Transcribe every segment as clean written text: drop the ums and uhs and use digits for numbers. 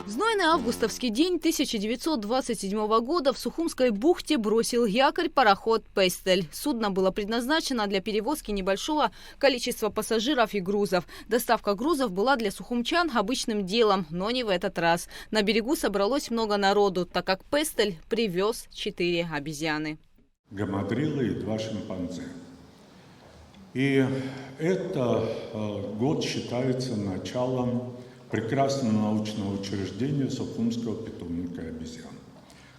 Знойный августовский день 1927 года в Сухумской бухте бросил якорь пароход «Пестель». Судно было предназначено для перевозки небольшого количества пассажиров и грузов. Доставка грузов была для сухумчан обычным делом, но не в этот раз. На берегу собралось много народу, так как «Пестель» привез 4 обезьяны. Гамадрилы и 2 шимпанзе. И это год считается началом прекрасного научного учреждения Сухумского питомника обезьян,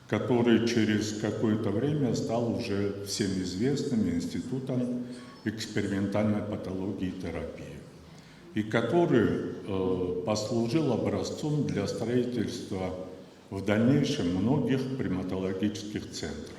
который через какое-то время стал уже всем известным институтом экспериментальной патологии и терапии, и который послужил образцом для строительства в дальнейшем многих приматологических центров.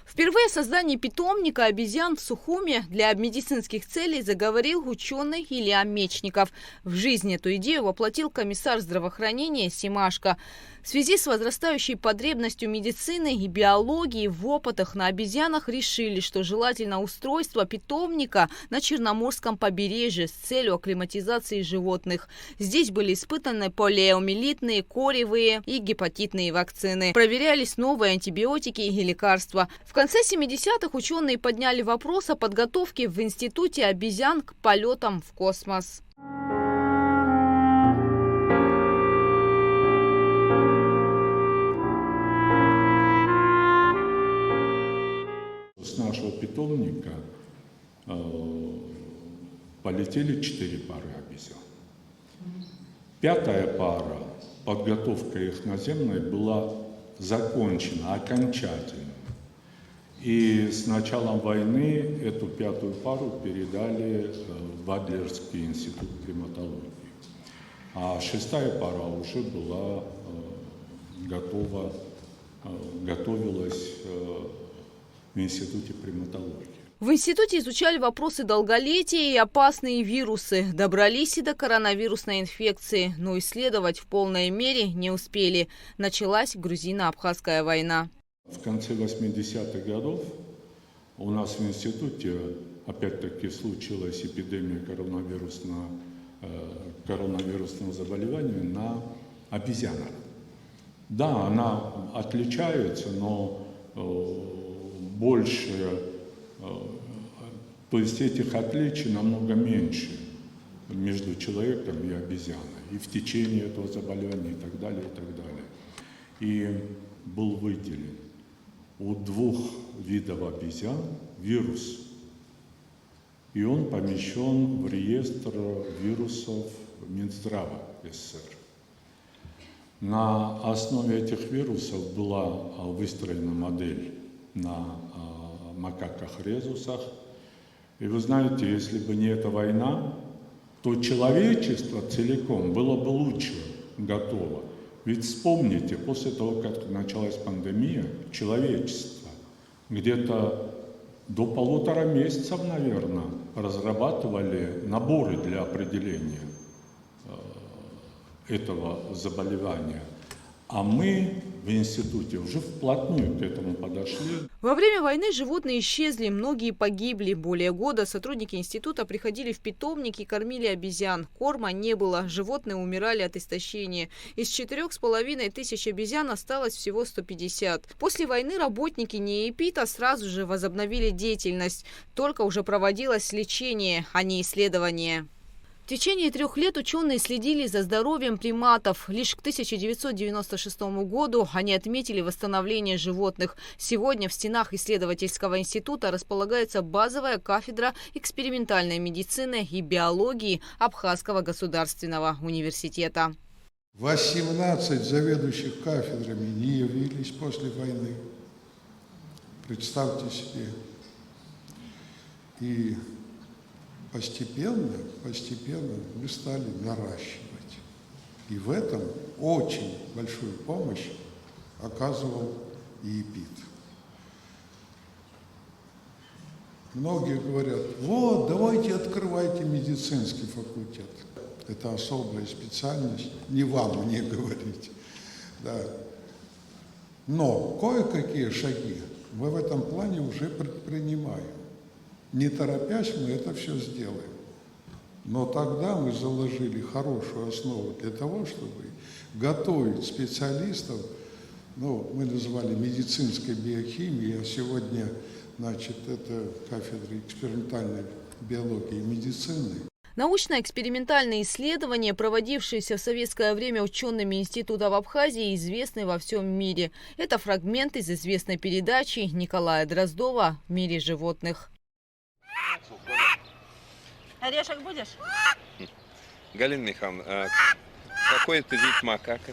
Впервые о создании питомника обезьян в Сухуме для медицинских целей заговорил ученый Илья Мечников. В жизнь эту идею воплотил комиссар здравоохранения Семашко. В связи с возрастающей потребностью медицины и биологии в опытах на обезьянах решили, что желательно устройство питомника на Черноморском побережье с целью акклиматизации животных. Здесь были испытаны полиомиелитные, коревые и гепатитные вакцины. Проверялись новые антибиотики и лекарства. В конце 70-х ученые подняли вопрос о подготовке в Институте обезьян к полетам в космос. С нашего питомника полетели 4 пары обезьян. 5-я пара, подготовка их наземной, была закончена окончательно. И с началом войны эту 5-ю пару передали в Адлерский институт приматологии. А 6-я пара уже была готовилась в институте приматологии. В институте изучали вопросы долголетия и опасные вирусы. Добрались и до коронавирусной инфекции, но исследовать в полной мере не успели. Началась грузино-абхазская война. В конце 80-х годов у нас в институте опять-таки случилась эпидемия коронавирусного заболевания на обезьянах. Да, она отличается, но больше, то есть этих отличий намного меньше между человеком и обезьяной. И в течение этого заболевания и так далее, и так далее. И был выделен у 2 видов обезьян вирус. И он помещен в реестр вирусов Минздрава СССР. На основе этих вирусов была выстроена модель на макаках-резусах. И вы знаете, если бы не эта война, то человечество целиком было бы лучше готово. Ведь вспомните, после того, как началась пандемия, человечество где-то до 1,5 месяцев, наверное, разрабатывали наборы для определения этого заболевания. А мы в институте уже вплотную к этому подошли. Во время войны животные исчезли, многие погибли. Более года сотрудники института приходили в питомники и кормили обезьян. Корма не было, животные умирали от истощения. Из 4500 обезьян осталось всего 150. После войны работники НИИПИТа сразу же возобновили деятельность. Только уже проводилось лечение, а не исследование. В течение 3 лет ученые следили за здоровьем приматов. Лишь к 1996 году они отметили восстановление животных. Сегодня в стенах исследовательского института располагается базовая кафедра экспериментальной медицины и биологии Абхазского государственного университета. 18 заведующих кафедрами не явились после войны. Представьте себе. И постепенно мы стали наращивать. И в этом очень большую помощь оказывал НИИПИТ. Многие говорят, вот, давайте открывайте медицинский факультет. Это особая специальность, не вам мне говорить. Да. Но кое-какие шаги мы в этом плане уже предпринимаем. Не торопясь, мы это все сделаем. Но тогда мы заложили хорошую основу для того, чтобы готовить специалистов, ну, мы называли медицинской биохимией, а сегодня, значит, это кафедра экспериментальной биологии и медицины. Научно-экспериментальные исследования, проводившиеся в советское время учеными института в Абхазии, известны во всем мире. Это фрагмент из известной передачи Николая Дроздова «В мире животных». Орешек будешь? Галина Михайловна, какой это вид макака?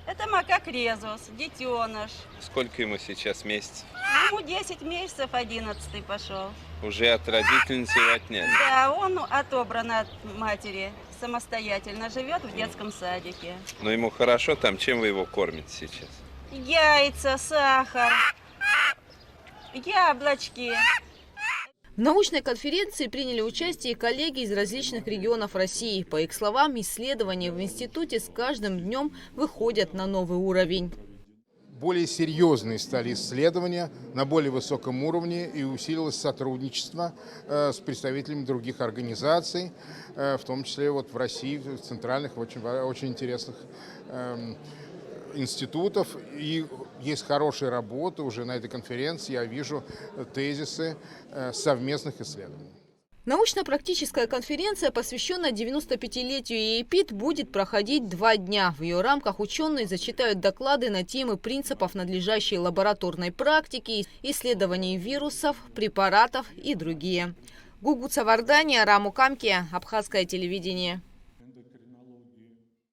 Это макак резус, детеныш. Сколько ему сейчас месяцев? Ему 10 месяцев, 11-й пошел. Уже от родительницы его отняли? Да, он отобран от матери, самостоятельно живет в детском садике. Но ему хорошо там, чем вы его кормите сейчас? Яйца, сахар, яблочки. В научной конференции приняли участие коллеги из различных регионов России. По их словам, исследования в институте с каждым днем выходят на новый уровень. Более серьезные стали исследования на более высоком уровне и усилилось сотрудничество с представителями других организаций, в том числе вот в России, в центральных, очень интересных институтов. И есть хорошие работы уже на этой конференции. Я вижу тезисы совместных исследований. Научно-практическая конференция, посвященная 95-летию ЕЭПИТ, будет проходить 2 дня. В ее рамках ученые зачитают доклады на темы принципов надлежащей лабораторной практики, исследований вирусов, препаратов и другие. Гугуца Вардания, Раму Камки, Абхазское телевидение.